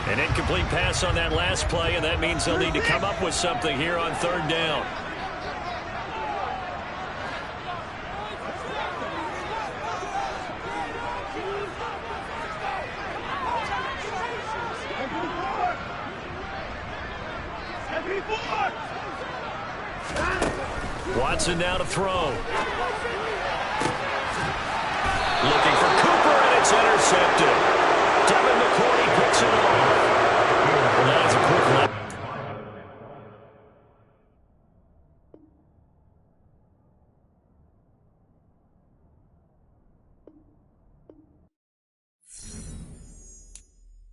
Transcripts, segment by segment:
An incomplete pass on that last play, and that means they'll need to come up with something here on third down. Watson now to throw. Looking for Cooper, and it's intercepted. Devin McCourty picks it off. Well, that's a quick left.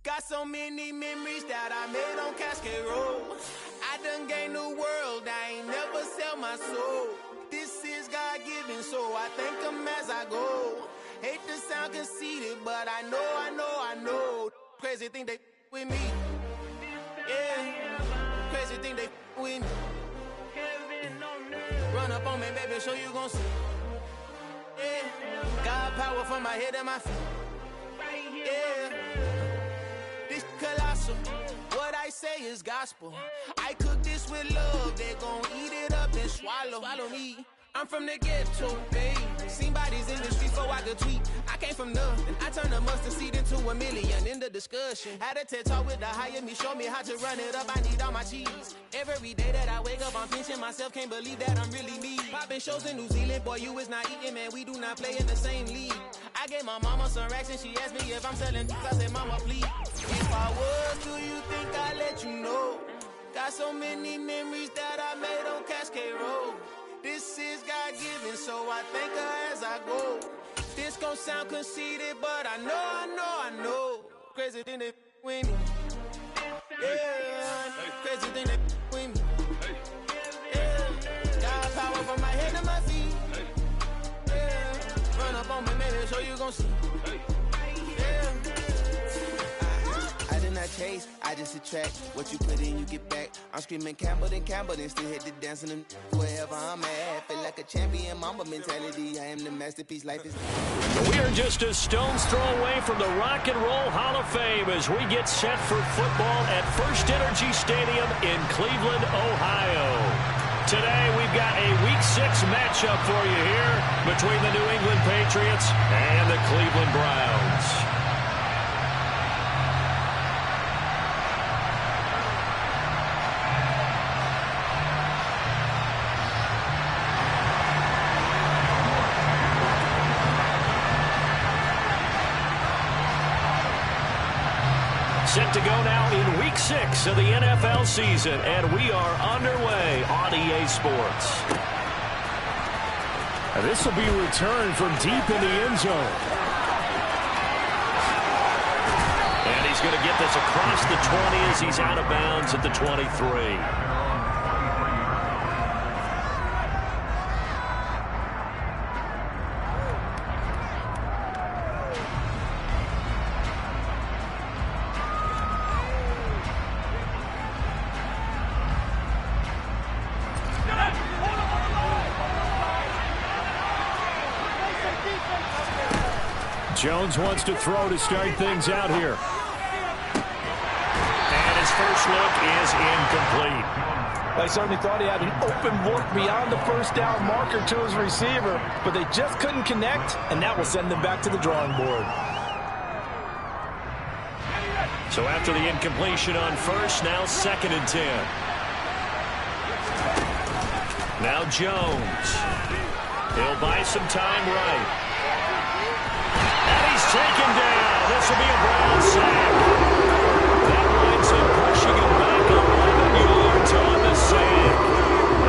Got so many memories that I made on Cascade Road. I done gained the world, I ain't never sell my soul. This is God-given, so I thank him as I go. Hate to sound conceited, but I know. Crazy thing they with me. Yeah, crazy thing they with me. Run up on me, baby, so you gon' see. Yeah, God power from my head and my feet. Yeah, this colossal. What I say is gospel. I cook this with love, they gon' eat it up and swallow me. I'm from the ghetto, babe. Seen bodies in the streets so I could tweet. I came from nothing. I turned a mustard seed into a million in the discussion. Had a TED talk with the higher me, show me how to run it up. I need all my cheese. Every day that I wake up, I'm pinching myself. Can't believe that I'm really me. Popping shows in New Zealand, boy, you is not eating, man. We do not play in the same league. I gave my mama some racks and she asked me if I'm selling. I said, mama, please. If I was, do you think I'd let you know? Got so many memories that I made on Cascade Road. This is God-given, so I thank her as I go. This gon' sound conceited, but I know. Crazy thing they with me. Yeah, crazy thing they with me. Yeah, got power from my head to my feet. Yeah, run up on me, maybe, so you gon' see. Yeah. I did not chase, I just attract. What you put in, you get back. I'm screaming Campbell, then still hit the dancing and wherever I'm at. Feel like a champion, mamba mentality. I am the masterpiece, life is. We are just a stone's throw away from the Rock and Roll Hall of Fame as we get set for football at First Energy Stadium in Cleveland, Ohio. Today we've got a Week 6 matchup for you here between the New England Patriots and the Cleveland Browns. Set to go now in Week 6 of the NFL season, and we are underway on EA Sports. And this will be a return from deep in the end zone. And he's going to get this across the 20 as he's out of bounds at the 23. Jones wants to throw to start things out here. And his first look is incomplete. They certainly thought he had an open look beyond the first down marker to his receiver, but they just couldn't connect, and that will send them back to the drawing board. So after the incompletion on first, now 2nd and 10. Now Jones. He'll buy some time right. He's taken down. This will be a Brown sack. That winds up pushing him back 11 yards on the sack.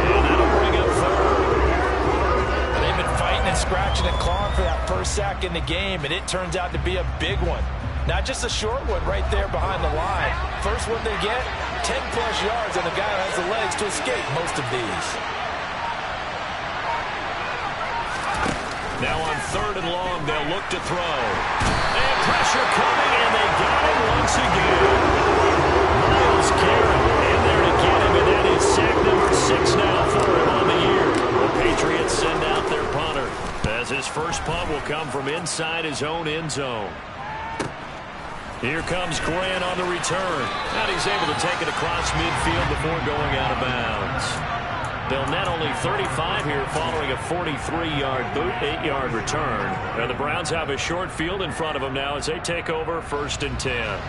And that'll bring up 3rd. They've been fighting and scratching and clawing for that first sack in the game, and it turns out to be a big one. Not just a short one right there behind the line. First one they get, 10-plus yards, and the guy who has the legs to escape most of these. Now on 3rd and long, they'll look to throw. And pressure coming, and they got him once again. Myles Garrett in there to get him, and that is sack number 6 now for him on the year. The Patriots send out their punter, as his first punt will come from inside his own end zone. Here comes Grant on the return. And he's able to take it across midfield before going out of bounds. They'll net only 35 here following a 43-yard boot, 8-yard return. And the Browns have a short field in front of them now as they take over 1st and 10.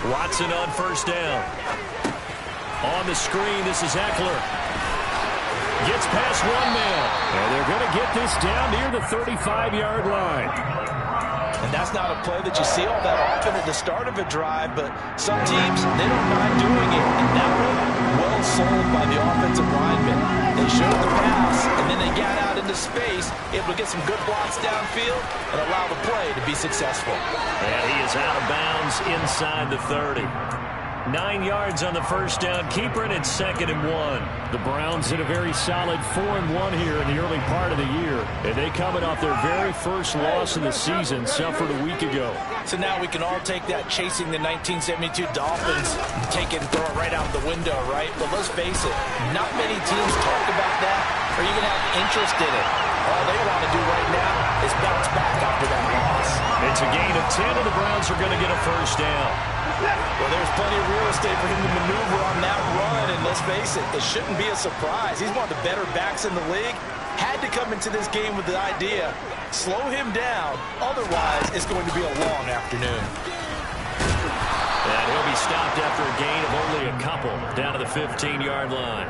Watson on 1st down. On the screen, this is Eckler. Gets past one man. And they're going to get this down near the 35-yard line. And that's not a play that you see all that often at the start of a drive, but some teams, they don't mind doing it. And that one, well sold by the offensive lineman. They showed the pass, and then they got out into space, able to get some good blocks downfield and allow the play to be successful. And he is out of bounds inside the 30. 9 yards on the 1st down. Keeper, and it's 2nd and 1. The Browns hit a very solid 4-1 here in the early part of the year. And they coming off their very first loss of the season, suffered a week ago. So now we can all take that chasing the 1972 Dolphins, take it and throw it right out the window, right? But let's face it, not many teams talk about that or even have interest in it. All they want to do right now is bounce back after that loss. It's a gain of 10, and the Browns are going to get a 1st down. Well, there's plenty of real estate for him to maneuver on that run, and let's face it, it shouldn't be a surprise. He's one of the better backs in the league. Had to come into this game with the idea, slow him down, otherwise it's going to be a long afternoon. And he'll be stopped after a gain of only a couple, down to the 15-yard line.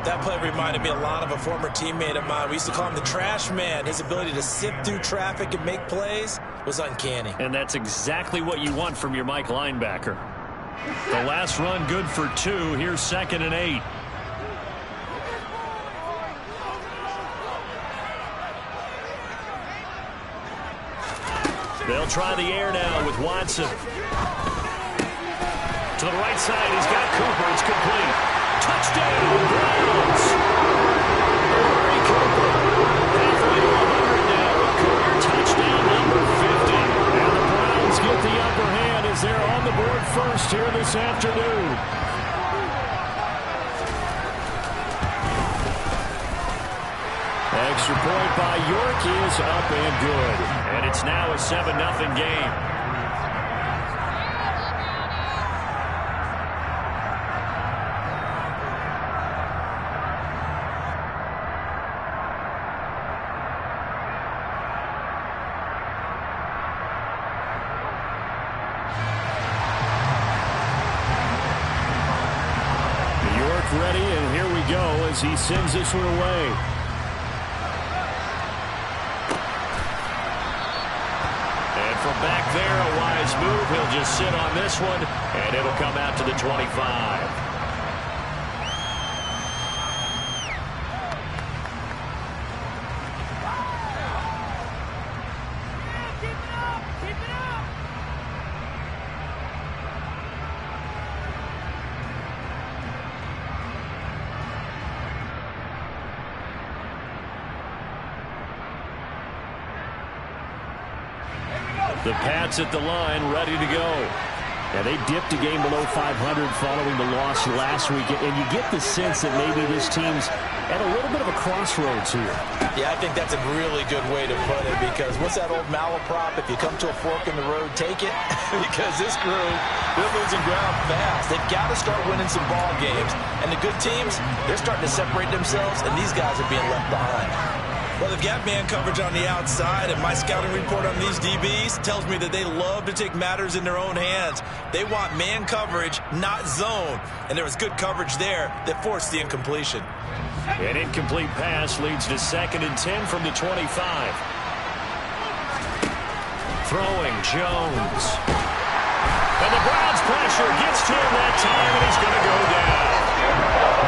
That play reminded me a lot of a former teammate of mine. We used to call him the trash man. His ability to sift through traffic and make plays was uncanny. And that's exactly what you want from your Mike linebacker. The last run good for 2. Here's 2nd and 8. They'll try the air now with Watson. To the right side, he's got Cooper. It's complete. Touchdown, Browns! Murray Cooper, halfway to 100 now with career touchdown number 50. And the Browns get the upper hand as they're on the board first here this afternoon. Extra point by York is up and good. And it's now a 7-0 game. Ready, and here we go as he sends this one away. And from back there, a wise move. He'll just sit on this one, and it'll come out to the 25. The Pats at the line, ready to go. Yeah, they dipped a game below 500 following the loss last week, and you get the sense that maybe this team's at a little bit of a crossroads here. Yeah, I think that's a really good way to put it, because what's that old malaprop? If you come to a fork in the road, take it. Because this crew, they're losing ground fast. They've got to start winning some ball games. And the good teams, they're starting to separate themselves, and these guys are being left behind. Well, they've got man coverage on the outside, and my scouting report on these DBs tells me that they love to take matters in their own hands. They want man coverage, not zone. And there was good coverage there that forced the incompletion. An incomplete pass leads to 2nd and 10 from the 25. Throwing, Jones. And the Browns pressure gets to him that time, and he's going to go down.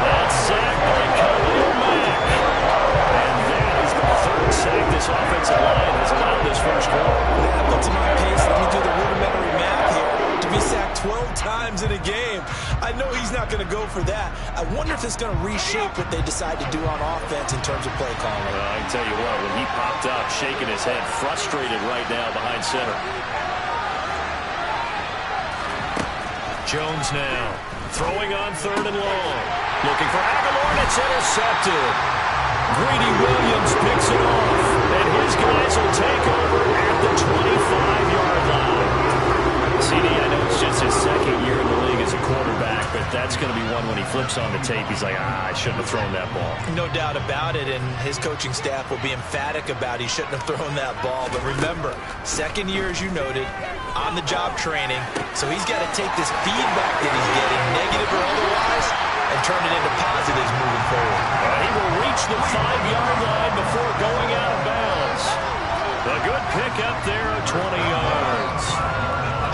That's sacked by Khalil Mack. And that is the 3rd sack this offensive line has allowed this first quarter. But to my pace, let me do the rudimentary math here. To be sacked 12 times in a game, I know he's not going to go for that. I wonder if it's going to reshape what they decide to do on offense in terms of play calling. I can tell you what, when he popped up, shaking his head, frustrated right now behind center. Jones now, throwing on 3rd and long. Looking for Aguilar, and it's intercepted. Greedy Williams picks it off, and his guys will take over at the 25-yard line. CD, I know it's just his 2nd year in the league as a quarterback, but that's going to be one when he flips on the tape, he's like, I shouldn't have thrown that ball. No doubt about it, and his coaching staff will be emphatic about he shouldn't have thrown that ball. But remember, 2nd year, as you noted, on-the-job training, so he's got to take this feedback that he's getting, negative or otherwise, and turn it into positives moving forward. He will reach the 5-yard line before going out of bounds. A good pickup there of 20 yards.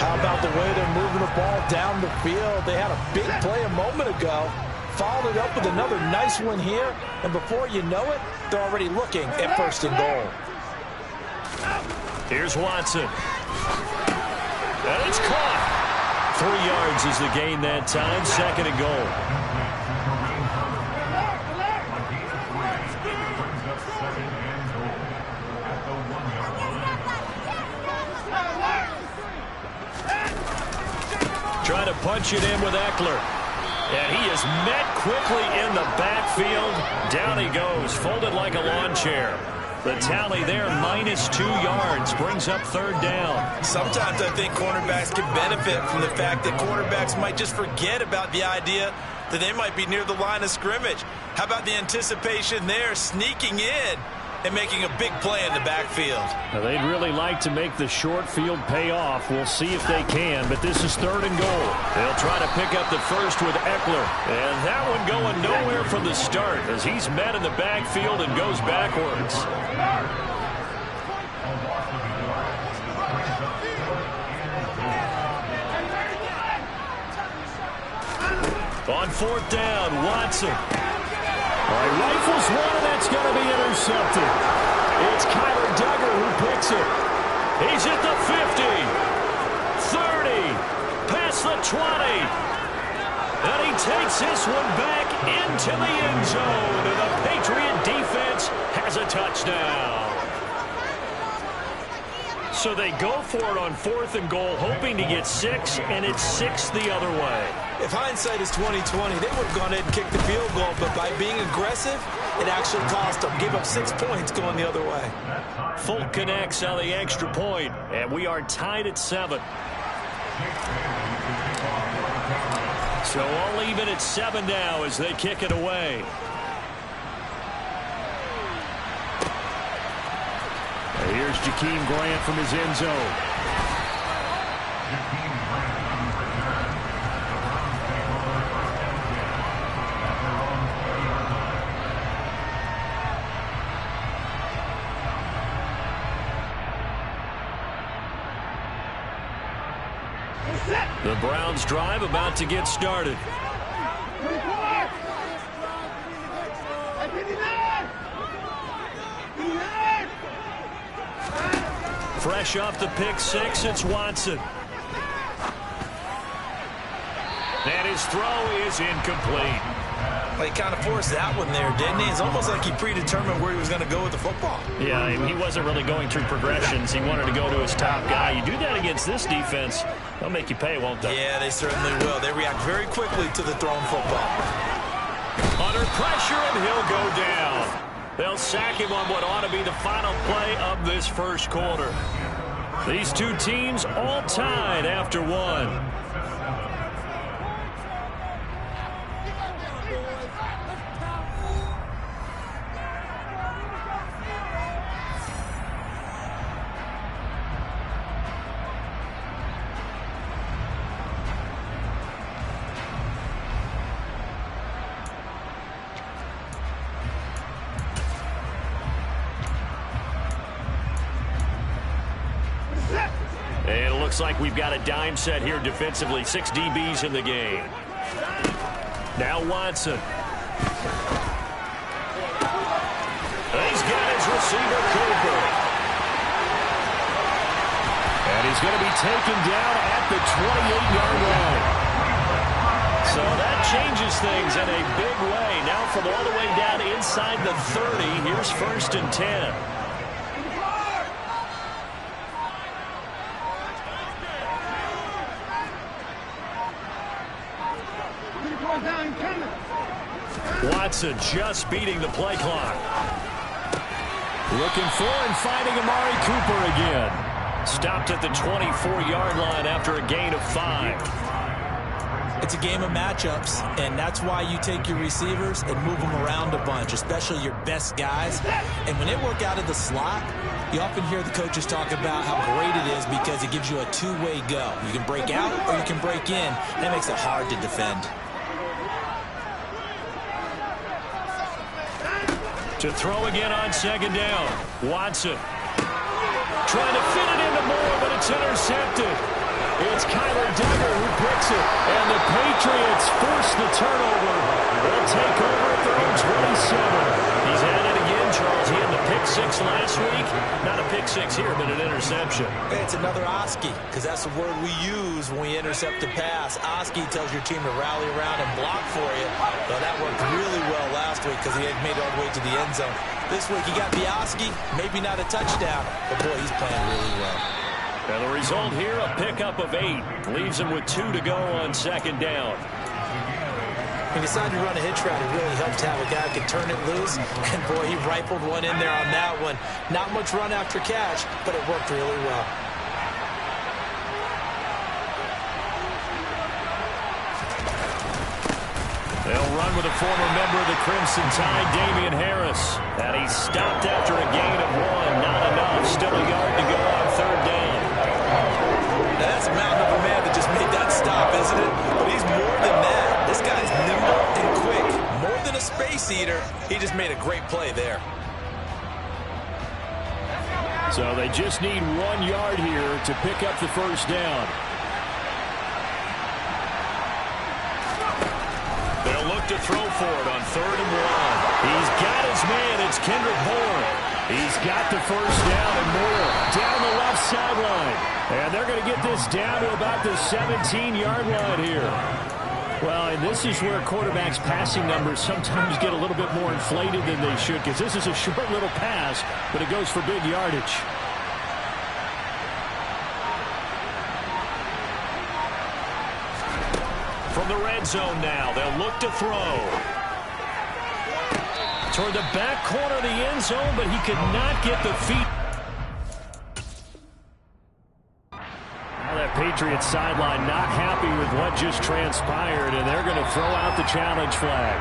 How about the way they're moving the ball down the field? They had a big play a moment ago, followed it up with another nice one here, and before you know it, they're already looking at 1st and goal. Here's Watson. And it's caught. 3 yards is the gain that time, 2nd and goal. Trying to punch it in with Eckler. And he is met quickly in the backfield. Down he goes, folded like a lawn chair. The tally there, -2 yards, brings up 3rd down. Sometimes I think cornerbacks can benefit from the fact that quarterbacks might just forget about the idea that they might be near the line of scrimmage. How about the anticipation there, sneaking in and making a big play in the backfield? Now, they'd really like to make the short field pay off. We'll see if they can, but this is 3rd and goal. They'll try to pick up the first with Eckler. And that one going nowhere from the start as he's met in the backfield and goes backwards. On 4th down, Watson. Rifles one, and that's going to be intercepted. It's Kyler Duggar who picks it. He's at the 50, 30, past the 20. And he takes this one back into the end zone. And the Patriot defense has a touchdown. So they go for it on 4th and goal, hoping to get 6, and it's 6 the other way. If hindsight is 20/20, they would have gone ahead and kicked the field goal, but by being aggressive, it actually cost them. Give up 6 points going the other way. Folk connects on the extra point, and we are tied at 7. So all even at 7 now as they kick it away. And here's Jakeem Grant from his end zone. The Browns drive about to get started. Fresh off the pick 6, it's Watson. And his throw is incomplete. Well, he kind of forced that one there, didn't he? It's almost like he predetermined where he was going to go with the football. Yeah, he wasn't really going through progressions. He wanted to go to his top guy. You do that against this defense, they'll make you pay, won't they? Yeah, they certainly will. They react very quickly to the thrown football. Under pressure, and he'll go down. They'll sack him on what ought to be the final play of this first quarter. These two teams all tied after 1. And it looks like we've got a dime set here defensively. 6 DBs in the game. Now Watson. He's got his receiver, Cooper. And he's going to be taken down at the 28-yard line. So that changes things in a big way. Now from all the way down inside the 30, here's 1st and 10. Watson just beating the play clock. Looking for and finding Amari Cooper again. Stopped at the 24-yard line after a gain of 5. It's a game of matchups, and that's why you take your receivers and move them around a bunch, especially your best guys. And when they work out of the slot, you often hear the coaches talk about how great it is because it gives you a two-way go. You can break out or you can break in. That makes it hard to defend. To throw again on 2nd down. Watson trying to fit it into Moore, but it's intercepted. It's Kyler Duggar who picks it, and the Patriots force the turnover. They'll take over at their own 27. He's at it again, Charles. He had the pick 6 last week. Not a pick 6 here, but an interception. It's another Oski, because that's the word we use when we intercept a pass. Oski tells your team to rally around and block for you. So that worked really well last week because he had made it all the way to the end zone. This week he got the Oski, maybe not a touchdown, but boy, he's playing really well. And the result here, a pickup of 8. Leaves him with 2 to go on 2nd down. When you decide to run a hitch route, it really helps to have a guy who can turn it loose. And boy, he rifled one in there on that one. Not much run after catch, but it worked really well. They'll run with a former member of the Crimson Tide, Damian Harris. And he's stopped after a gain of 1. Not enough. Still a yard to go on 3rd down. Now that's a mountain of a man that just made that stop, isn't it? But he's more than that. This guy's nimble and quick. More than a space eater. He just made a great play there. So they just need 1 yard here to pick up the 1st down. They'll look to throw for it on 3rd and 1. He's got his man. It's Kendrick Bourne. He's got the 1st down and more. Down the left sideline. And they're going to get this down to about the 17-yard line here. Well, and this is where quarterbacks' passing numbers sometimes get a little bit more inflated than they should, because this is a short little pass, but it goes for big yardage. From the red zone now, they'll look to throw. Toward the back corner of the end zone, but he could not get the feet. Now that Patriots sideline not happy with what just transpired, and they're going to throw out the challenge flag.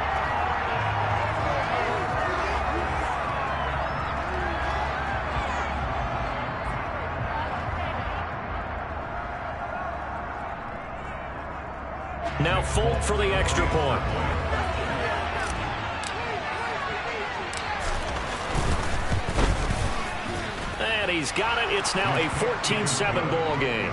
Now Folk for the extra point. And he's got it. It's now a 14-7 ball game.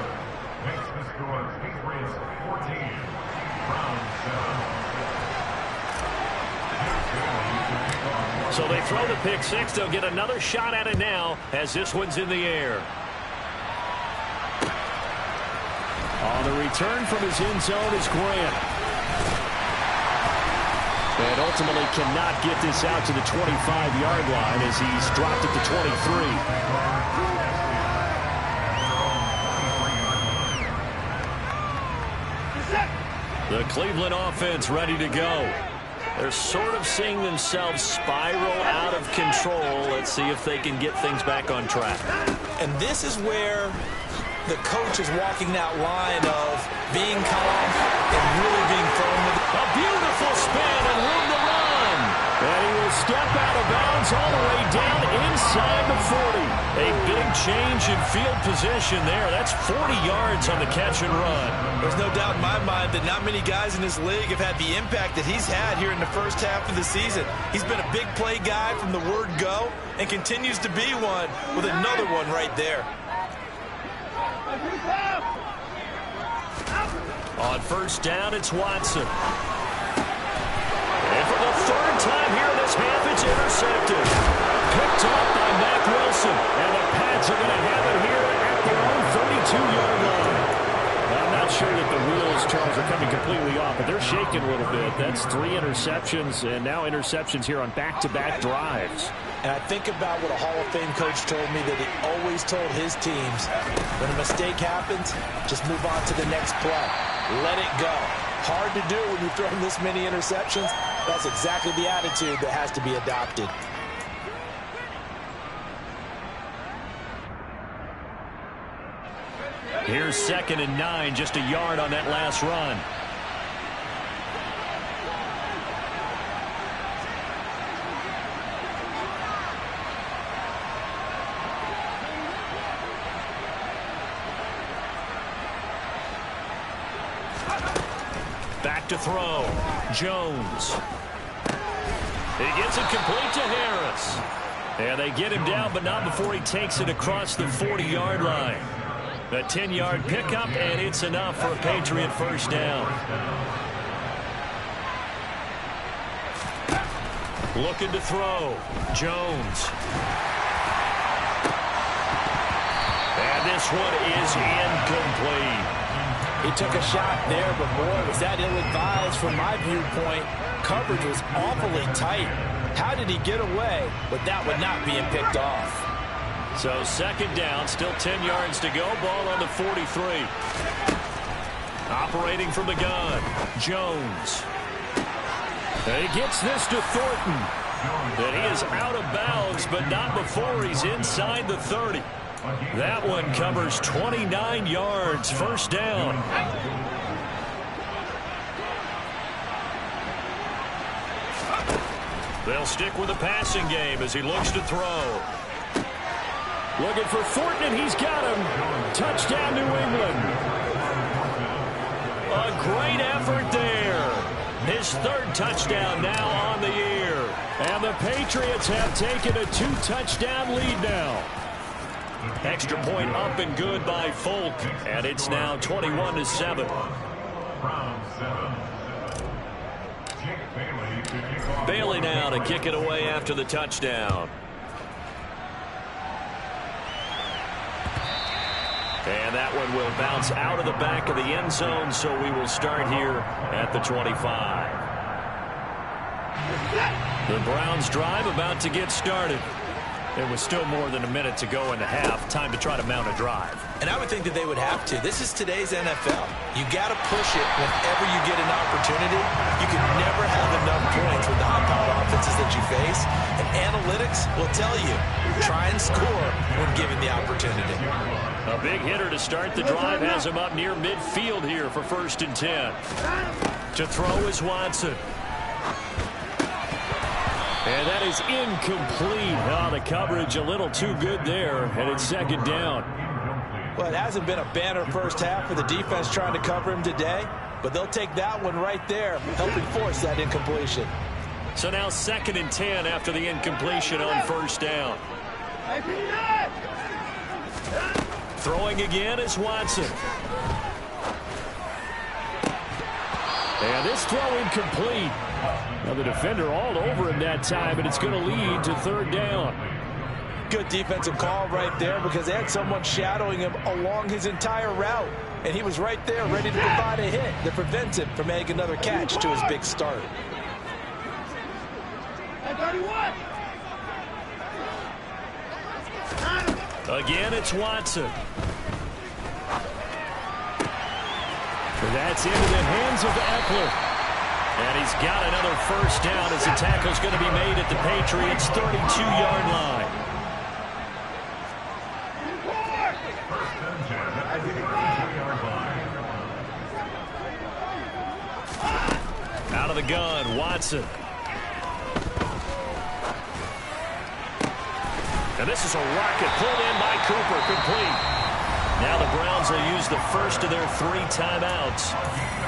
So they throw the pick 6. They'll get another shot at it now as this one's in the air. On the return from his end zone is Grant. And ultimately cannot get this out to the 25-yard line as he's dropped it to 23. The Cleveland offense ready to go. They're sort of seeing themselves spiral out of control. Let's see if they can get things back on track. And this is where the coach is walking that line of being calm and really being firm with it. A beautiful spin and room to run. And he will step out of bounds all the way down inside the 40. A big change in field position there. That's 40 yards on the catch and run. There's no doubt in my mind that not many guys in this league have had the impact that he's had here in the first half of the season. He's been a big play guy from the word go and continues to be one with another one right there. On first down, it's Watson. And for the third time here in this half, it's intercepted. Picked off by Mack Wilson. And the Pats are going to have it here at their own 32-yard line. I'm not sure that the the wheels, Charles, are coming completely off, but they're shaking a little bit. That's 3 interceptions, and now interceptions here on back-to-back drives. And I think about what a Hall of Fame coach told me that he always told his teams, when a mistake happens, just move on to the next play. Let it go. Hard to do when you've thrown this many interceptions. That's exactly the attitude that has to be adopted. Here's 2nd and 9, just a yard on that last run. Back to throw. Jones. He gets it complete to Harris. And they get him down, but not before he takes it across the 40-yard line. A 10-yard pickup, and it's enough for a Patriot first down. Looking to throw. Jones. And this one is incomplete. He took a shot there, but boy, was that ill-advised from my viewpoint. Coverage was awfully tight. How did he get away with that one not being picked off? So 2nd down, still 10 yards to go. Ball on the 43. Operating from the gun, Jones. And he gets this to Thornton. And he is out of bounds, but not before he's inside the 30. That one covers 29 yards, first down. They'll stick with the passing game as he looks to throw. Looking for Thornton, and he's got him. Touchdown, New England. A great effort there. His 3rd touchdown now on the year. And the Patriots have taken a 2-touchdown lead now. Extra point up and good by Folk, and it's now 21-7. Bailey now to kick it away after the touchdown. And that one will bounce out of the back of the end zone, so we will start here at the 25. The Browns drive about to get started. There was still more than a minute to go in the half. Time to try to mount a drive. And I would think that they would have to. This is today's NFL. You got to push it whenever you get an opportunity. You can never have enough points with the high-powered offenses that you face. And analytics will tell you, try and score when given the opportunity. A big hitter to start the drive has him up near midfield here for 1st and 10. To throw is Watson. And that is incomplete. Oh, the coverage a little too good there, and it's 2nd down. Well, it hasn't been a banner first half for the defense trying to cover him today, but they'll take that one right there, helping force that incompletion. So now 2nd and 10 after the incompletion on 1st down. Throwing again is Watson. And this throw incomplete. Now the defender all over him that time, and it's going to lead to 3rd down. Good defensive call right there because they had someone shadowing him along his entire route. And he was right there ready to provide a hit that prevents him from making another catch to his big start. Again, it's Watson. That's into the hands of Eckler. And he's got another first down as the tackle's going to be made at the Patriots' 32-yard line. Out of the gun, Watson. And this is a rocket pulled in by Cooper, complete. Now the Browns will use the first of their 3 timeouts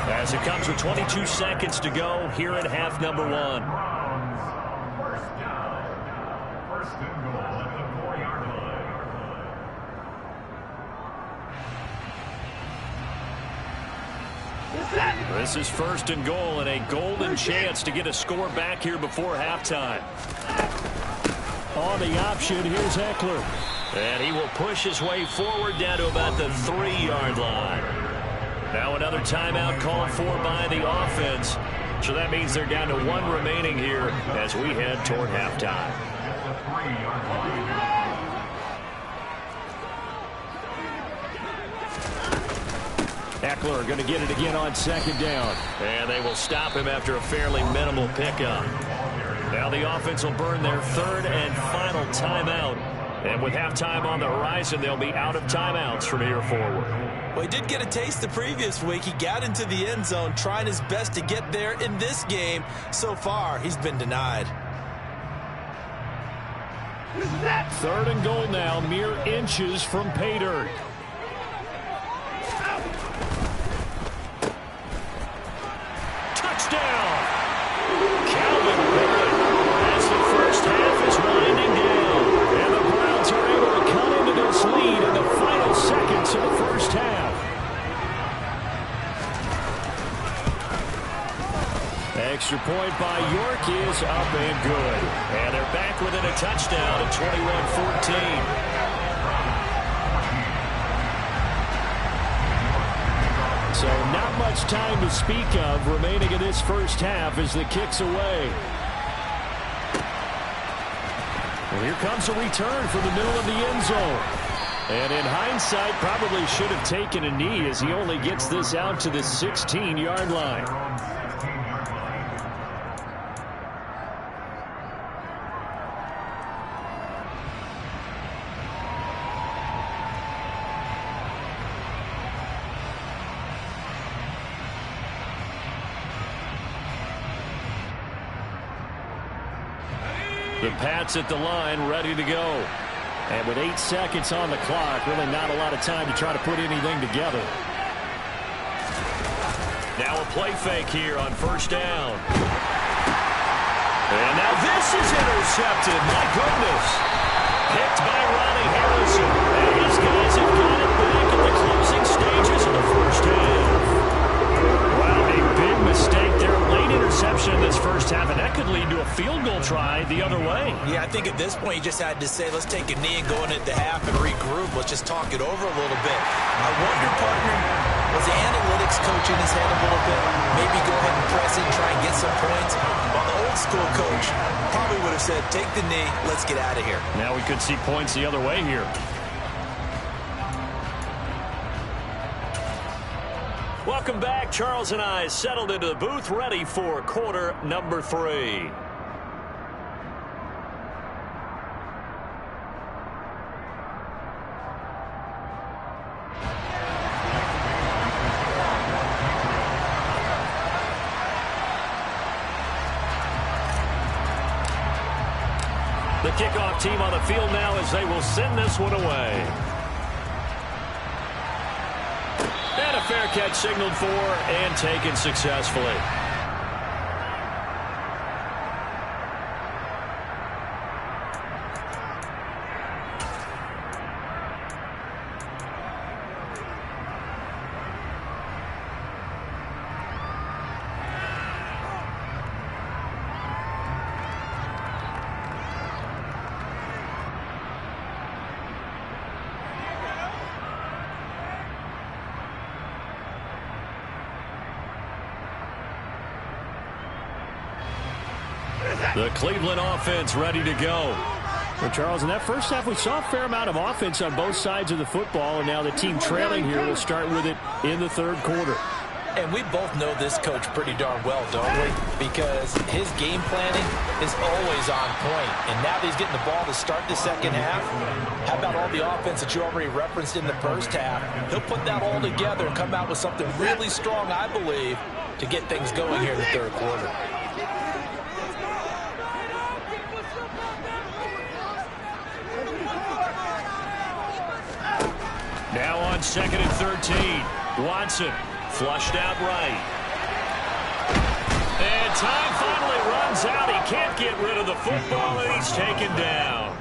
as it comes with 22 seconds to go here in half number 1. First and goal at the 4-yard line. This is 1st and goal and a golden chance to get a score back here before halftime. On the option, here's Eckler. And he will push his way forward down to about the 3-yard line. Now another timeout called for by the offense. So that means they're down to 1 remaining here as we head toward halftime. Eckler going to get it again on 2nd down. And they will stop him after a fairly minimal pickup. Now the offense will burn their 3rd and final timeout. And with halftime on the horizon, they'll be out of timeouts from here forward. Well, he did get a taste the previous week. He got into the end zone trying his best to get there in this game. So far, he's been denied. 3rd and goal now, mere inches from pay dirt. Touchdown! Calvin Ridley as the first half is winding down. And the Browns are able to come into this lead in the final seconds of the first half. Extra point by York is up and good. And they're back within a touchdown at 21-14. So not much time to speak of remaining in this first half as the kick's away. Well, here comes a return from the middle of the end zone. And in hindsight, probably should have taken a knee as he only gets this out to the 16-yard line. The Pats at the line, ready to go. And with 8 seconds on the clock, really not a lot of time to try to put anything together. Now a play fake here on 1st down. And now this is intercepted. My goodness. Picked by Ronnie Harrison. And his guys have got it back at the closing stages of the first half. Wow, a big mistake there. Late interception in this first half, and that could lead to a field goal try the other way. Yeah, I think at this point you just had to say, let's take a knee and go into the half and regroup. Let's just talk it over a little bit. I wonder, partner, was the analytics coach in his head a little bit? Maybe go ahead and press it and try and get some points. While the old school coach probably would have said, take the knee, let's get out of here. Now we could see points the other way here. Welcome back. Charles and I settled into the booth, ready for quarter number 3. The kickoff team on the field now as they will send this one away. And a fair catch signaled for and taken successfully. The Cleveland offense ready to go. Well, Charles, in that first half, we saw a fair amount of offense on both sides of the football, and now the team trailing here will start with it in the 3rd quarter. And we both know this coach pretty darn well, don't we? Because his game planning is always on point. And now that he's getting the ball to start the second half, how about all the offense that you already referenced in the first half? He'll put that all together and come out with something really strong, I believe, to get things going here in the 3rd quarter. Now on 2nd and 13. Watson flushed out right. And time finally runs out. He can't get rid of the football, and he's taken down.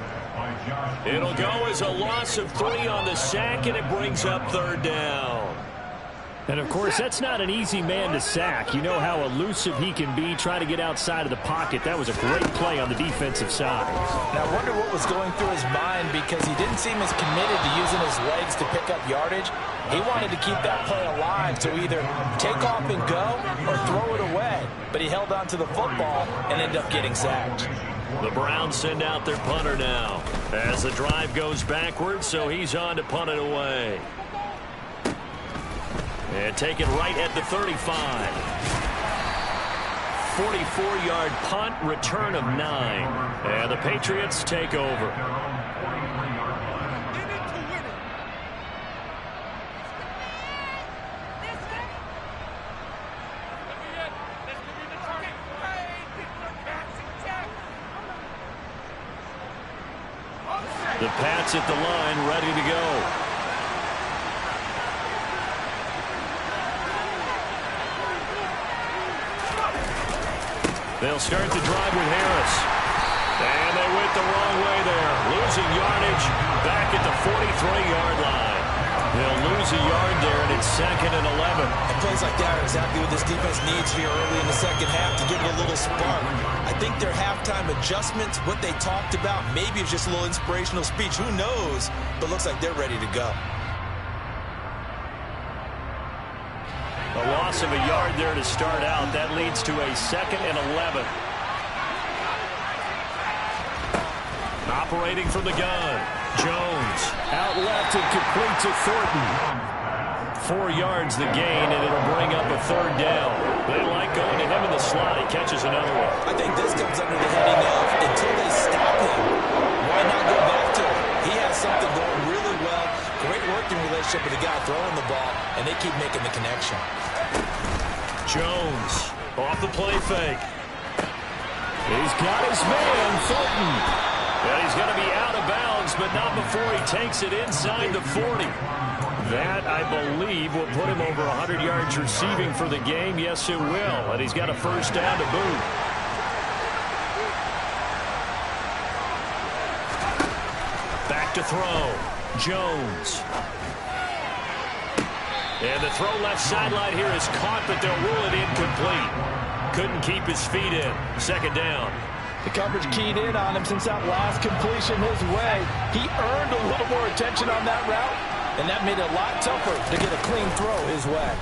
It'll go as a loss of 3 on the sack, and it brings up 3rd down. And, of course, that's not an easy man to sack. You know how elusive he can be trying to get outside of the pocket. That was a great play on the defensive side. Now, I wonder what was going through his mind, because he didn't seem as committed to using his legs to pick up yardage. He wanted to keep that play alive to either take off and go or throw it away. But he held on to the football and ended up getting sacked. The Browns send out their punter now as the drive goes backwards, so he's on to punt it away. And take it right at the 35. 44-yard punt, return of 9. And the Patriots take over. The Pats at the line, ready to go. They'll start the drive with Harris. And they went the wrong way there. Losing yardage back at the 43-yard line. They'll lose a yard there, and it's 2nd and 11. And plays like that are exactly what this defense needs here early in the second half to give it a little spark. I think their halftime adjustments, what they talked about, maybe it's just a little inspirational speech. Who knows? But looks like they're ready to go. A loss of a yard there to start out. That leads to a 2nd and 11. Operating from the gun. Jones out left and complete to Thornton. 4 yards the gain, and it'll bring up a 3rd down. They like going to him in the slot. He catches another one. I think this comes under the heading of until they stop him, why not go back to him? He has something going really well. Great working relationship with the guy throwing the ball, and they keep making the connection. Jones off the play fake. He's got his man, Thornton. And he's going to be out of bounds, but not before he takes it inside the 40. That, I believe, will put him over 100 yards receiving for the game. Yes, it will. And he's got a 1st down to boot. Back to throw. Jones. And the throw left sideline here is caught, but they'll rule it incomplete. Couldn't keep his feet in. 2nd down. The coverage keyed in on him since that last completion his way. He earned a little more attention on that route, and that made it a lot tougher to get a clean throw his way.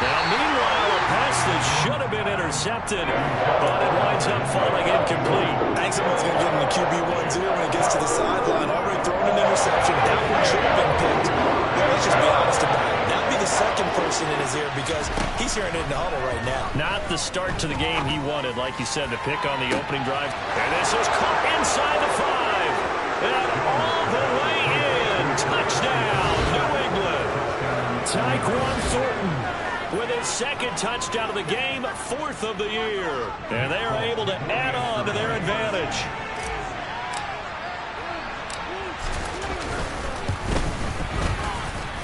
Now, meanwhile, a pass that should have been intercepted, but it winds up falling incomplete. I think someone's going to get him the QB1-0 when it gets to the sideline. Already thrown an interception. That one should have been picked. Well, let's just be honest about it. That would be the second person in his ear because he's hearing it in the huddle right now. Not the start to the game he wanted, like you said, the pick on the opening drive. And this is caught inside the 5. And all the way in. Touchdown, New England. Tyquan Thornton with his 2nd touchdown of the game, 4th of the year. And they are able to add on to their advantage.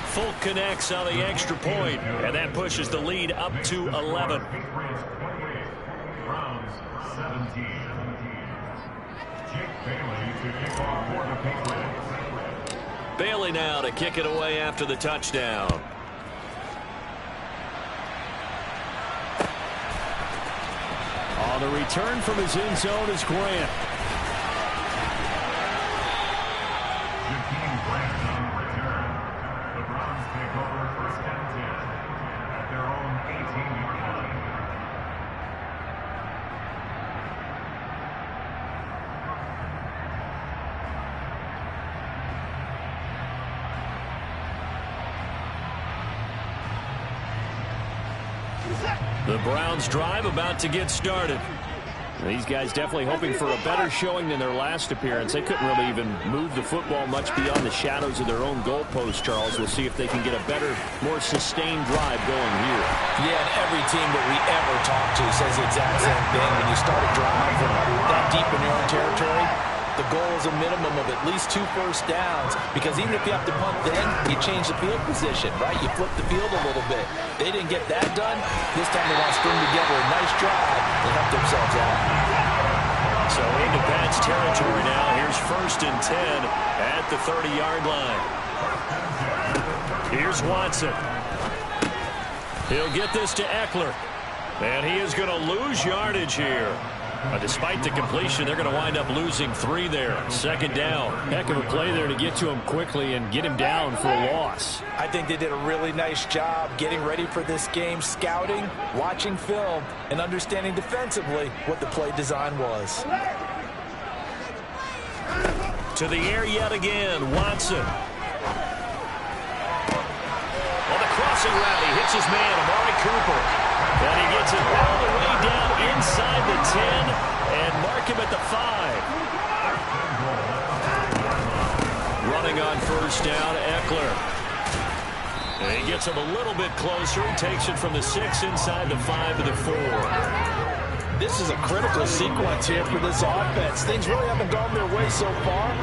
Folk connects on the extra point, and that pushes the lead up to 11. Browns 17. Jake Bailey to kick off for the Patriots. Bailey now to kick it away after the touchdown. On the return from his end zone is Grant. Take over 1st and 10 at their own 18-yard line. The Browns drive about to get started. These guys definitely hoping for a better showing than their last appearance. They couldn't really even move the football much beyond the shadows of their own goalpost, Charles. We'll see if they can get a better, more sustained drive going here. Yeah, and every team that we ever talk to says the exact same thing. When you start a drive from that deep in your own territory, the goal is a minimum of at least 2 first downs, because even if you have to punt then, you change the field position, right? You flip the field a little bit. They didn't get that done. This time they want to string together a nice drive and help themselves out. So into Pats territory now. Here's 1st and 10 at the 30-yard line. Here's Watson. He'll get this to Eckler. And he is going to lose yardage here. Despite the completion, they're going to wind up losing 3 there. Second down. Heck of a play there to get to him quickly and get him down for a loss. I think they did a really nice job getting ready for this game, scouting, watching film, and understanding defensively what the play design was. To the air yet again, Watson. On the crossing route, he hits his man, Amari Cooper. And he gets it all the way down inside the 10 and mark him at the 5. Running on first down, Eckler. And he gets him a little bit closer. He takes it from the 6 inside the 5 to the 4. This is a critical sequence here for this offense. Things really haven't gone their way so far.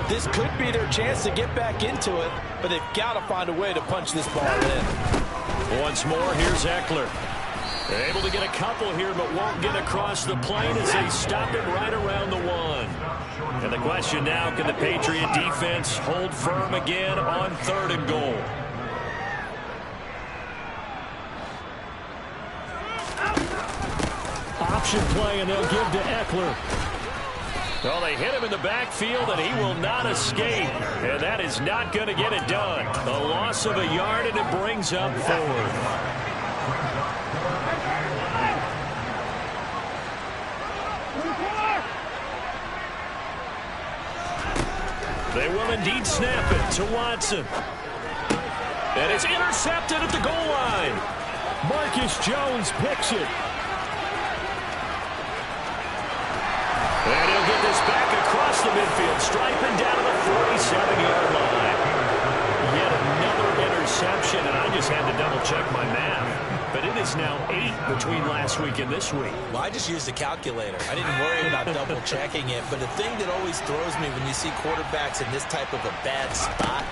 This could be their chance to get back into it, but they've got to find a way to punch this ball in. Once more, here's Eckler. They're able to get a couple here, but won't get across the plane as they stop him right around the 1. And the question now, can the Patriot defense hold firm again on 3rd and goal? Option play, and they'll give to Eckler. Well, they hit him in the backfield, and he will not escape. And that is not going to get it done. A loss of a yard, and it brings up 4th. They will indeed snap it to Watson. And it's intercepted at the goal line. Marcus Jones picks it. And he'll get this back across the midfield, striping down to the 47-yard line. Yet another interception, and I just had to double-check my math. But it is now 8 between last week and this week. Well, I just used a calculator. I didn't worry about double-checking it. But the thing that always throws me when you see quarterbacks in this type of a bad spot,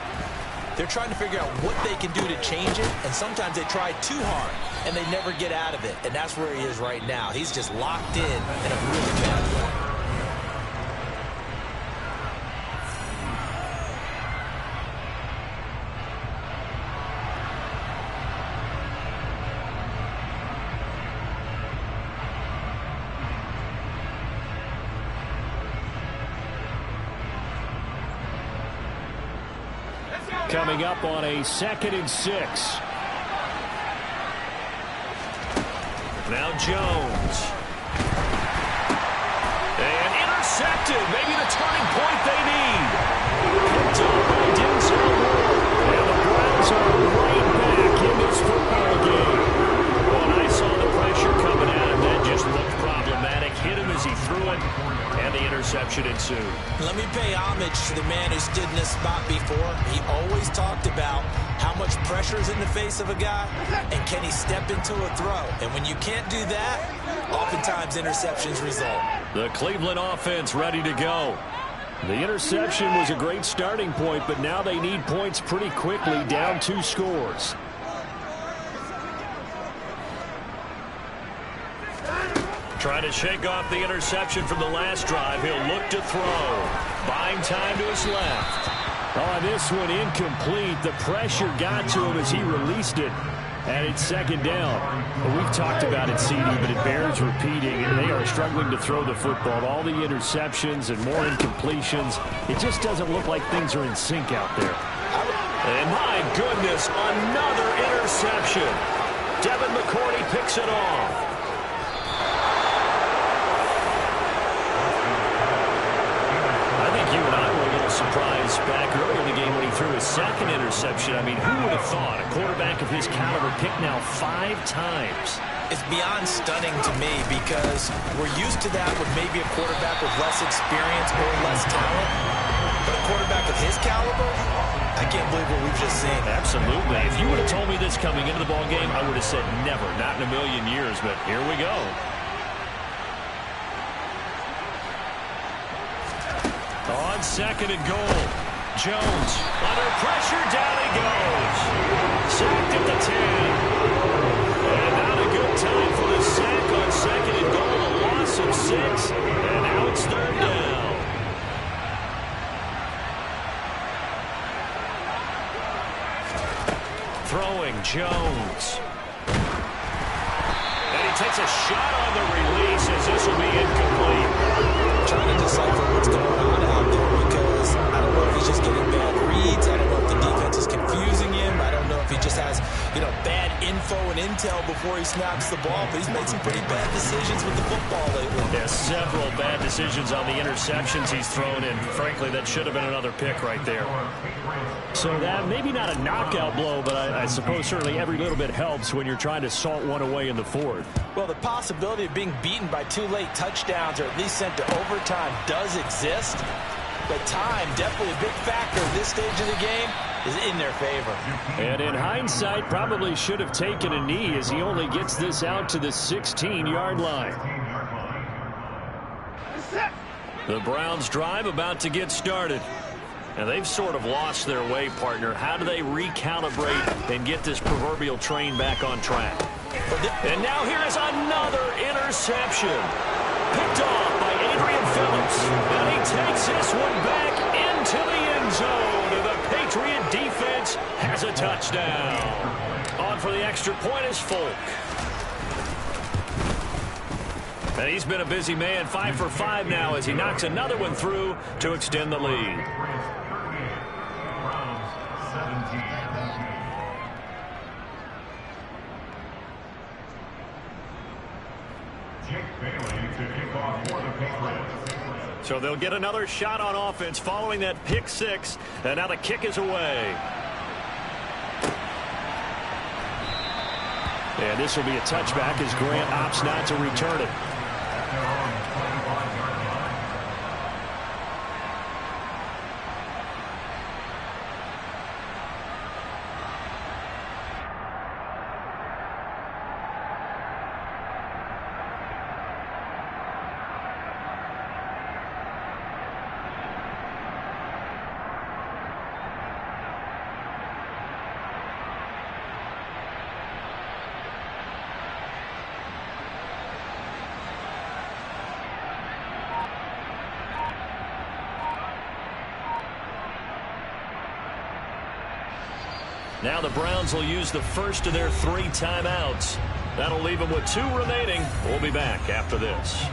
they're trying to figure out what they can do to change it, and sometimes they try too hard, and they never get out of it. And that's where he is right now. He's just locked in a really bad way. Coming up on a 2nd and 6. Now Jones. And intercepted. Maybe the turning point they need. Picked up by Denzel Ward. And the Browns are right back in this football game. When I saw the pressure coming at him, that just looked problematic. Hit him as he threw it, and the interception ensued. Let me pay homage to the man who stood in this spot before. He always talked about how much pressure is in the face of a guy, and can he step into a throw. And when you can't do that, oftentimes interceptions result. The Cleveland offense ready to go. The interception was a great starting point, but now they need points pretty quickly, down 2 scores. Trying to shake off the interception from the last drive. He'll look to throw. Buying time to his left. Oh, this one incomplete. The pressure got to him as he released it. And it's 2nd down. Well, we've talked about it, CD, but it bears repeating. They are struggling to throw the football. All the interceptions and more incompletions. It just doesn't look like things are in sync out there. And my goodness, another interception. Devin McCourty picks it off. Surprise back earlier in the game when he threw his 2nd interception. I mean, who would have thought a quarterback of his caliber picked now 5 times? It's beyond stunning to me because we're used to that with maybe a quarterback with less experience or less talent. But a quarterback of his caliber, I can't believe what we've just seen. Absolutely. If you would have told me this coming into the ballgame, I would have said never, not in a million years. But here we go. On 2nd and goal, Jones under pressure, down he goes. Sacked at the 10. And not a good time for the sack on 2nd and goal, a loss of 6. And now it's 3rd down. Throwing Jones. And he takes a shot on the release as this will be incomplete. what's going on out there, because I don't know if he's just getting bad reads. I don't know if the defense is confusing him. I don't know if he just has, bad info and intel before he snaps the ball. But he's made some pretty bad decisions with the football lately. Yeah, several bad decisions on the interceptions he's thrown in. Frankly, that should have been another pick right there. So that maybe not a knockout blow, but I suppose certainly every little bit helps when you're trying to salt one away in the fourth. Well, the possibility of being beaten by 2 late touchdowns or at least sent to overtime does exist. But time, definitely a big factor at this stage of the game, is in their favor. And in hindsight, probably should have taken a knee as he only gets this out to the 16-yard line. The Browns drive about to get started. And they've sort of lost their way, partner. How do they recalibrate and get this proverbial train back on track? And now here is another interception. Picked off by Adrian Phillips. And he takes this one back into the end zone. And the Patriot defense has a touchdown. On for the extra point is Folk. And he's been a busy man, 5 for 5 now as he knocks another one through to extend the lead. So they'll get another shot on offense following that pick 6. And now the kick is away. And this will be a touchback as Grant opts not to return it. Now the Browns will use the first of their 3 timeouts. That'll leave them with 2 remaining. We'll be back after this.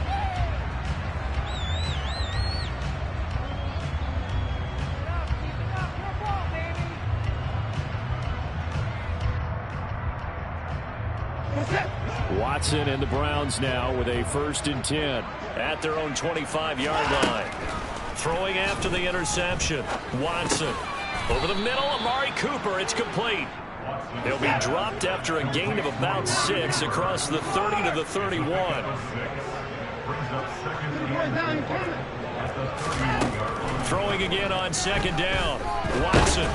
Watson and the Browns now with a 1st and 10 at their own 25-yard line. Throwing after the interception. Watson. Over the middle, Amari Cooper. It's complete. He'll be dropped after a gain of about 6 across the 30 to the 31. Throwing again on 2nd down. Watson.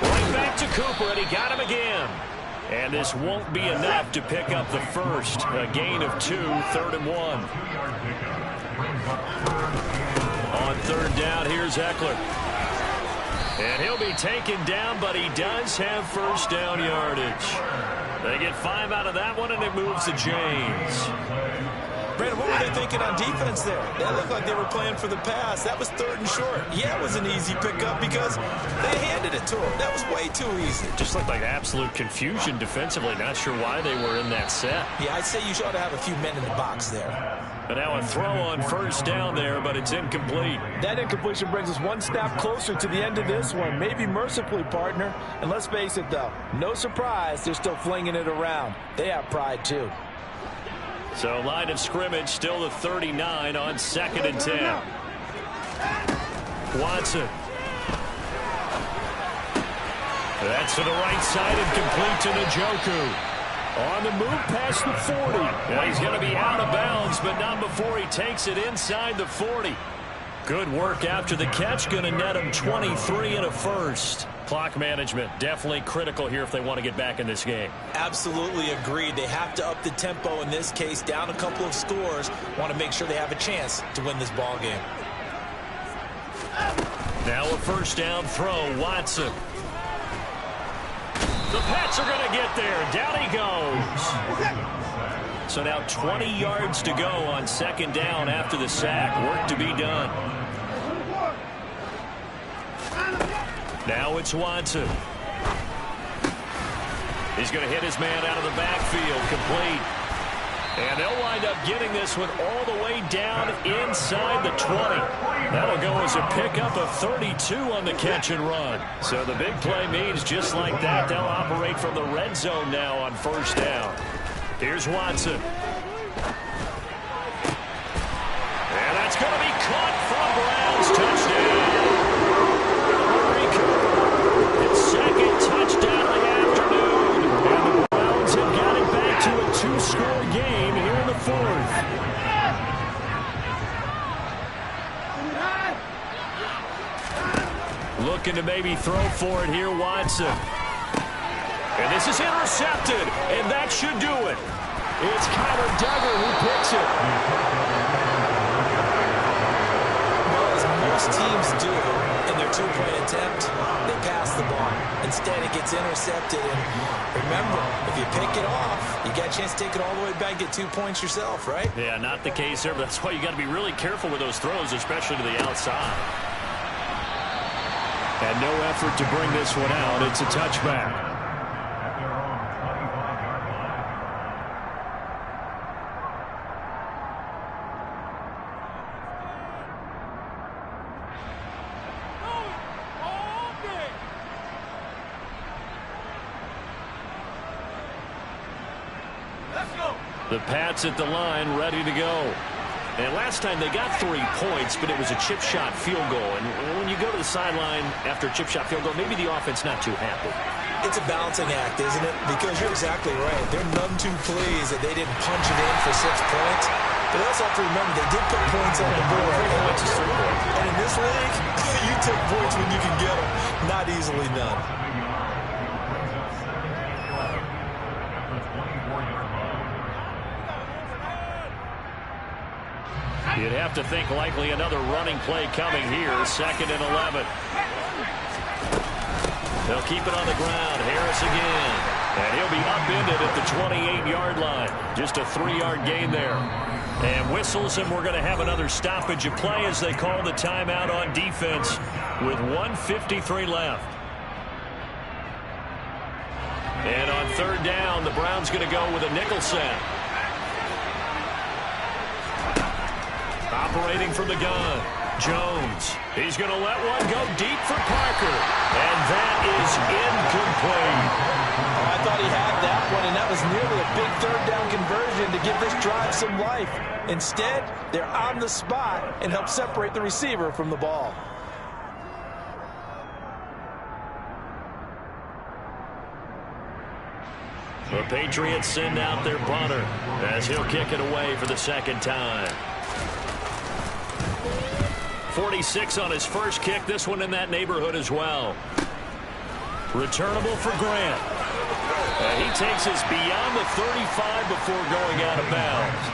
Right back to Cooper, and he got him again. And this won't be enough to pick up the first. A gain of 2, 3rd and 1. On 3rd down, here's Eckler. And he'll be taken down, but he does have 1st down yardage. They get 5 out of that one, and it moves to James. Brandon, what were they thinking on defense there? That looked like they were playing for the pass. That was 3rd and short. Yeah, it was an easy pickup because they handed it to him. That was way too easy. Just looked like absolute confusion defensively. Not sure why they were in that set. Yeah, I'd say you ought to have a few men in the box there. But now a throw on 1st down there, but it's incomplete. That incompletion brings us 1 step closer to the end of this one. Maybe mercifully, partner. And let's face it, though, no surprise, they're still flinging it around. They have pride, too. So line of scrimmage still the 39 on 2nd and 10. Watson. That's to the right side and complete to Njoku. On the move past the 40. Yeah, he's going to be out of bounds, but not before he takes it inside the 40. Good work after the catch. Going to net him 23 and a 1st. Clock management definitely critical here if they want to get back in this game. Absolutely agreed. They have to up the tempo in this case, down a couple of scores. Want to make sure they have a chance to win this ball game. Now a 1st down throw. Watson. The Pats are going to get there. Down he goes. So now 20 yards to go on 2nd down after the sack. Work to be done. Now it's Watson. He's going to hit his man out of the backfield. Complete. And they'll wind up getting this one all the way down inside the 20. That'll go as a pickup of 32 on the catch and run. So the big play means just like that, they'll operate from the red zone now on first down. Here's Watson. And that's going to be caught from Browns. Touchdown. His second touchdown of the afternoon. And the Browns have got it back to a two-score game here in the fourth. Looking to maybe throw for it here, Watson. And this is intercepted, and that should do it. It's Kyler Duggar who picks it. Well, as most teams do in their two-point attempt, they pass the ball. Instead, it gets intercepted. And remember, if you pick it off, you got a chance to take it all the way back, get 2 points yourself, right? Yeah, not the case there, but that's why you got to be really careful with those throws, especially to the outside. And no effort to bring this one out. It's a touchback. At their own 25-yard line. The Pats at the line, ready to go. And last time they got 3 points, but it was a chip shot field goal. And when you go to the sideline after a chip shot field goal, maybe the offense not too happy. It's a balancing act, isn't it? Because you're exactly right. They're none too pleased that they didn't punch it in for 6 points. But they also have to remember they did put points on the board. 3 points is 3 points. And in this league, you take points when you can get them. Not easily done. Brings up 17-11 at the 24-yard line. You'd have to think likely another running play coming here. 2nd and 11. They'll keep it on the ground. Harris again. And he'll be upended at the 28-yard line. Just a 3-yard gain there. And whistles, and we're going to have another stoppage of play as they call the timeout on defense with 1:53 left. And on 3rd down, the Browns going to go with a nickel set. Operating from the gun, Jones. He's going to let one go deep for Parker. And that is incomplete. I thought he had that one, and that was nearly a big 3rd down conversion to give this drive some life. Instead, they're on the spot and help separate the receiver from the ball. The Patriots send out their punter as he'll kick it away for the 2nd time. 46 on his first kick. This one in that neighborhood as well. Returnable for Grant. He takes us beyond the 35 before going out of bounds.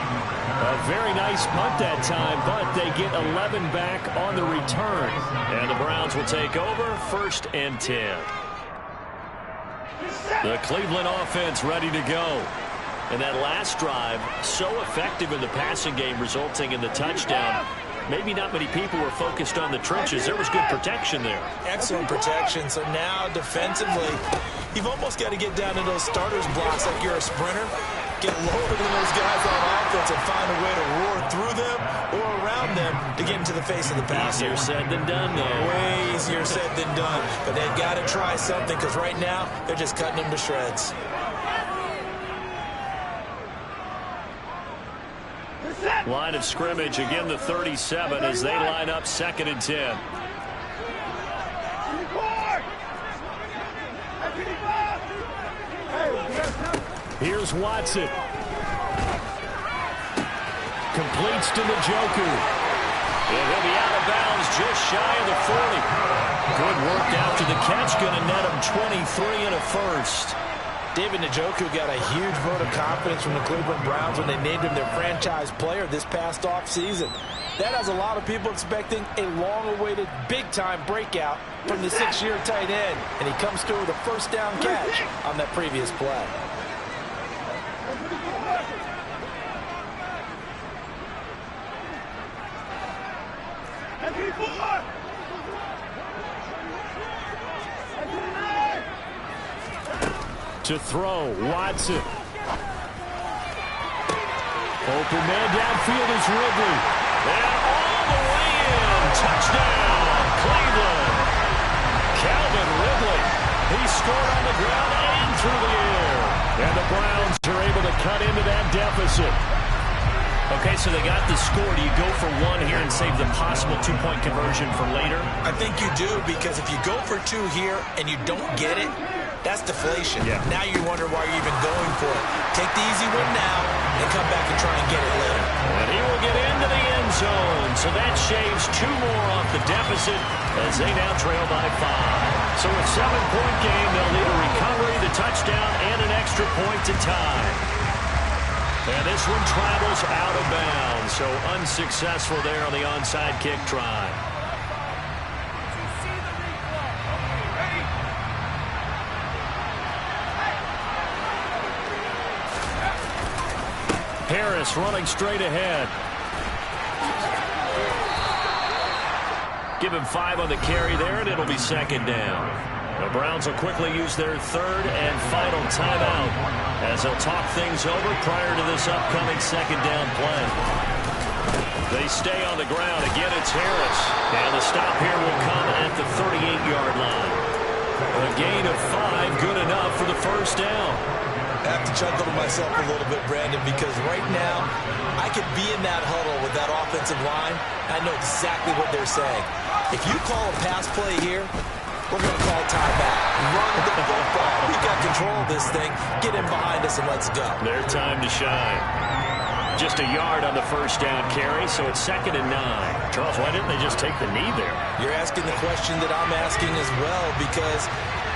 A very nice punt that time, but they get 11 back on the return. And the Browns will take over 1st and 10. The Cleveland offense ready to go. And that last drive, so effective in the passing game, resulting in the touchdown. Maybe not many people were focused on the trenches. There was good protection there. Excellent protection. So now defensively, you've almost got to get down to those starters blocks like you're a sprinter. Get lower than those guys on offense and find a way to roar through them or around them to get into the face of the passer. Easier said than done, though. Way easier said than done. But they've got to try something because right now they're just cutting them to shreds. Line of scrimmage, again the 37 as they line up 2nd and 10. Here's Watson. Completes to Njoku. And he'll be out of bounds just shy of the 40. Good work after the catch. Going to net him 23 and a first. David Njoku got a huge vote of confidence from the Cleveland Browns when they named him their franchise player this past offseason. That has a lot of people expecting a long-awaited, big-time breakout from the 6-year tight end, and he comes through with a 1st down catch on that previous play. To throw, Watson. Open man downfield is Ridley. And all the way in. Touchdown, Cleveland. Calvin Ridley. He scored on the ground and through the air. And the Browns are able to cut into that deficit. Okay, so they got the score. Do you go for one here and save the possible two-point conversion for later? I think you do, because if you go for two here and you don't get it, that's deflation. Yeah. Now you wonder why you're even going for it. Take the easy one now and come back and try and get it later. And he will get into the end zone. So that shaves two more off the deficit as they now trail by 5. So a 7-point game, they'll need a recovery, the touchdown, and an extra point to tie. And this one travels out of bounds, so unsuccessful there on the onside kick try. Harris running straight ahead. Give him 5 on the carry there, and it'll be second down. The Browns will quickly use their third and final timeout as they'll talk things over prior to this upcoming second down play. They stay on the ground. Again, it's Harris. And the stop here will come at the 38-yard line. A gain of 5, good enough for the first down. I have to chuckle to myself a little bit, Brandon, because right now I could be in that huddle with that offensive line. I know exactly what they're saying. If you call a pass play here, we're going to call timeout. Run the football. We got control of this thing. Get in behind us and let's go. Their time to shine. Just a yard on the first down carry, so it's 2nd and 9. Charles, why didn't they just take the knee there? You're asking the question that I'm asking as well, because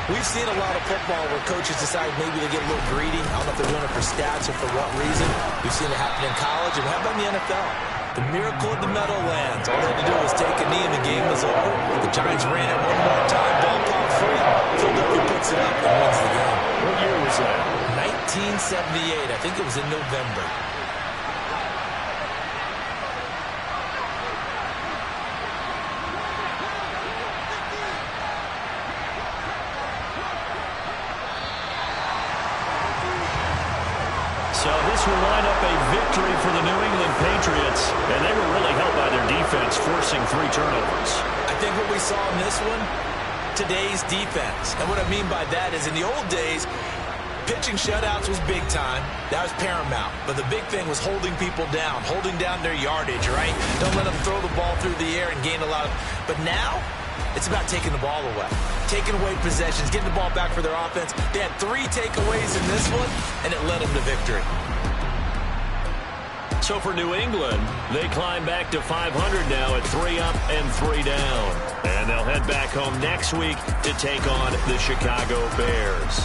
we've seen a lot of football where coaches decide maybe they get a little greedy. I don't know if they're doing it for stats or for what reason. We've seen it happen in college, and how about in the NFL? The miracle of the Meadowlands. All they had to do was take a knee and the game was over. The Giants ran it one more time. Ball popped free. Philadelphia puts it up and wins the game. What year was that? 1978. I think it was in November. So this will line up a victory for the New England Patriots, and they were really helped by their defense, forcing 3 turnovers. I think what we saw in this one, today's defense. And what I mean by that is in the old days, pitching shutouts was big time. That was paramount. But the big thing was holding people down, holding down their yardage, right? Don't let them throw the ball through the air and gain a lot of... But now, it's about taking the ball away. Taking away possessions, getting the ball back for their offense. They had 3 takeaways in this one, and it led them to victory. So for New England, they climb back to 500 now at 3 up and 3 down. And they'll head back home next week to take on the Chicago Bears.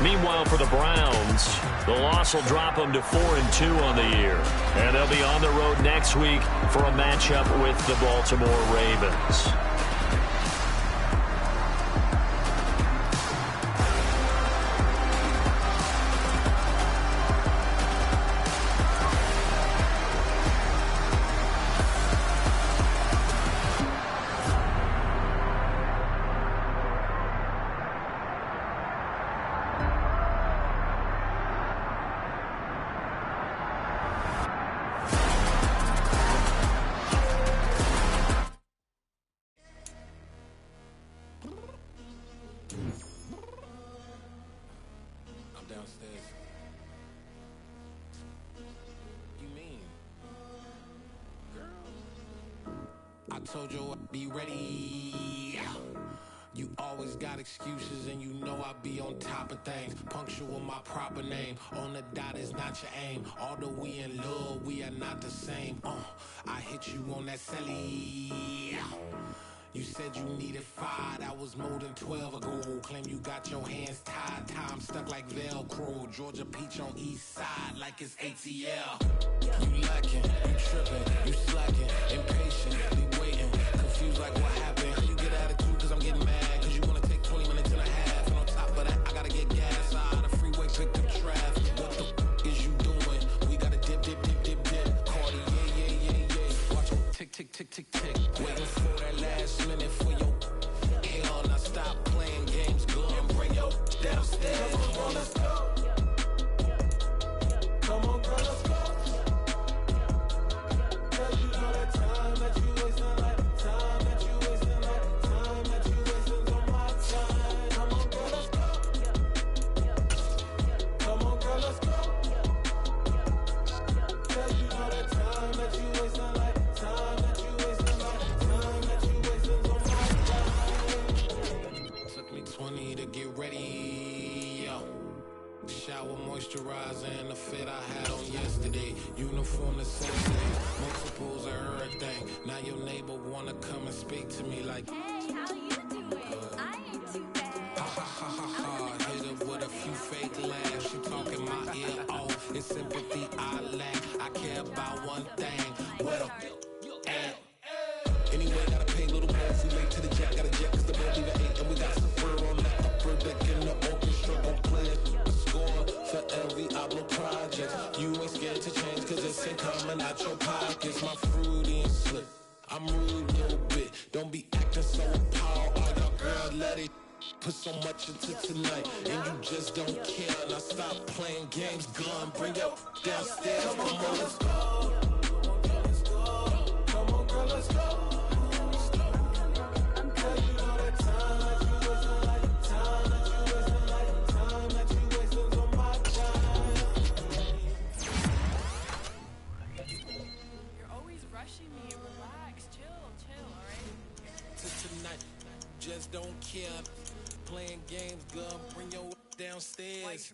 Meanwhile, for the Browns, the loss will drop them to 4-2 on the year. And they'll be on the road next week for a matchup with the Baltimore Ravens. Told you I'd be ready. You always got excuses and you know I be on top of things. Punctual my proper name. On the dot is not your aim. Although we in love, we are not the same. I hit you on that celly. You said you needed 5, that was more than 12 ago. Claim you got your hands tied, time stuck like Velcro. Georgia Peach on east side like it's ATL. You lacking, you tripping, you slacking, impatient, be waiting, confused like what happened. You get attitude cause I'm getting mad, cause you wanna take 20 minutes and a half. And on top of that, I gotta get gas out of the freeway, pick up traffic. What the is you doing? We gotta dip, dip, dip, dip, dip. Cardi, yeah. Watch tick, tick, tick, tick, tick. Waiting for that last minute for your hell. Now stop playing games, go and bring your downstairs. Come on, let's go. Come on, girl, let's go. 20 to get ready, yo. Shower moisturizer and the fit I had on yesterday. Uniform necessity, multiples of everything. Now your neighbor wanna come and speak to me like, hey, how you doing? I ain't too bad. Ha ha ha ha ha. Hit her with a few fake laughs. She talking my ear off. It's sympathy I lack. I care about one thing. What up? Anyway, gotta pay a little more if we late to the jet. Got a jet cause the boat leave at 8 and we got some fur on that upper deck in the orchestra. Gon' play a score for every Ablo project. You ain't scared to change cause it's ain't coming out your pockets. My fruity and slip. I'm rude a little bit. Don't be acting so appalled. All y'all girls let it put so much into tonight and you just don't care. Now stop playing games, gun. Bring your downstairs. Come on, girl, let's go. Come on, girl, let's go. Just don't care. Playing games, girl. Bring your downstairs.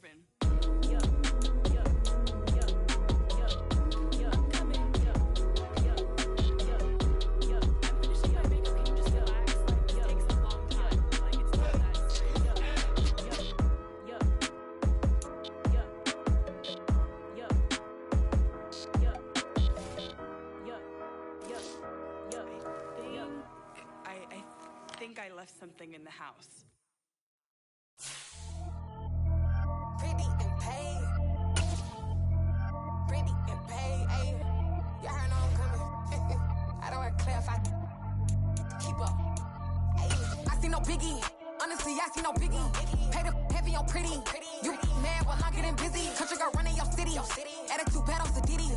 I left something in the house. Pretty and paid. Pretty and paid. Ayy, y'all heard I'm coming. I don't want to clarify. Keep up. Ayy, I see no biggie. Honestly, I see no biggie. Pay the heavy on pretty. You mad while I'm getting busy. Country girl running your city. Attitude bad on Diddy.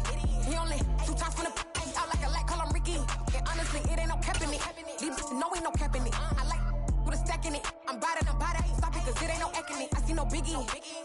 He only 2 times from the out like a lack, call him Ricky. And honestly, it ain't no cap in it. These no ain't no cap in it. I like with a stack in it. I'm bad it. Stop it, cause it ain't no acting it. I see no biggie.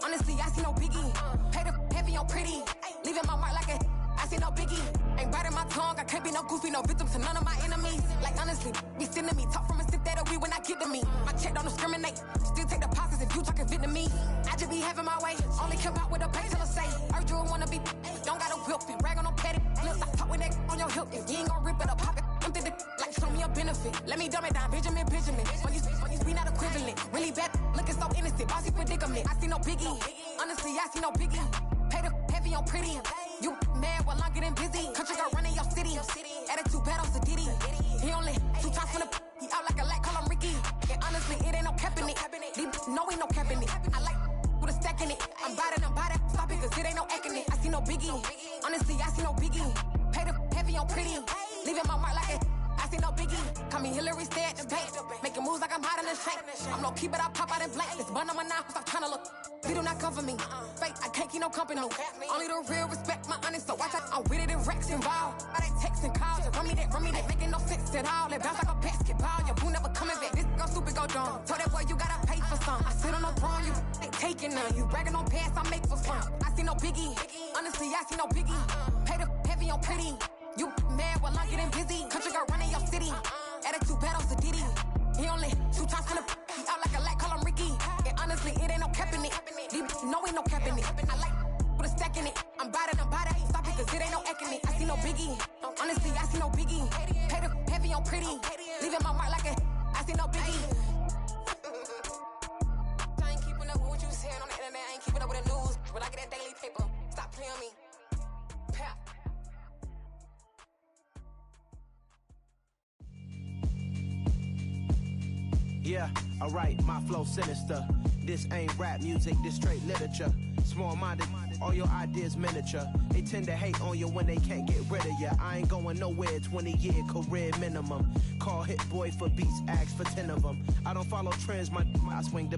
Honestly, I see no biggie. Pay the heavy on pretty. Leaving my mark like a I see no biggie. Ain't biting my tongue. I can't be no goofy, no victim to none of my enemies. Like honestly, be sending me talk from a sip that we when I get to me. My check don't discriminate. Still take deposits if you talking Vietnamese. I just be having my way. Only care about what the pay till I say. Urge you wanna be. Don't gotta whip it. Rag on no petty. Look, I talk with that on your hip. If you ain't gon' rip it up, pop it. Empty the like show me a benefit. Let me dumb it down, Benjamin. When you be not equivalent. Really bad, looking so innocent. Bossy predicament. I see no biggie. Honestly, I see no biggie. Pay the heavy on pretty. You mad while I'm getting busy. Country girl running your city. Attitude bad on Diddy. He only 2 times from the he out like a lack, call him Ricky. And honestly, it ain't no cap in it. These no ain't no cap in it. I like with a stack in it. I'm bad it. Stop it, cause it ain't no acting it. I see no biggie. Honestly, I see no biggie. Pay the heavy on pretty. Leaving my mark like it. I see no biggie. Call me Hillary, stay at the bank. Making moves like I'm hot in the shank. I'm no keep it, I pop out in blank. This bun on my knife, stop trying to look. They do not come for me. Fake, I can't keep no company. Only the real respect my honest, so watch out. I'm with it and Rex involved. I they texting calls, just run me that. Making no sense at all. They bounce like a basketball. Your boo never coming back. This go stupid, go dumb. Told that boy you gotta pay for some. I sit on the throne, you ain't taking none. You bragging on pants, I make for fun. I see no biggie. Honestly, I see no biggie. Pay the heavy on pretty. You mad while I'm getting busy. Country girl running your city. Attitude bad on Diddy. He only 2 times from the he out like a lack, call him Ricky. And honestly, it ain't no cap in it. These no ain't no cap in it. I like with a stack in it. I'm bad it. Stop it, cause it ain't no acting it. I see no biggie. Honestly, I see no biggie. Pay the heavy on pretty. Leaving my mark like a I see no biggie. I ain't keeping up with what you saying on the internet. I ain't keeping up with the news. When I get that daily paper, stop playing me. Pap. Yeah, alright, my flow sinister. This ain't rap music, this straight literature. Small-minded, all your ideas miniature. They tend to hate on you when they can't get rid of you. I ain't going nowhere, 20-year career minimum. Call Hit Boy for beats, ask for 10 of them. I don't follow trends, I swing the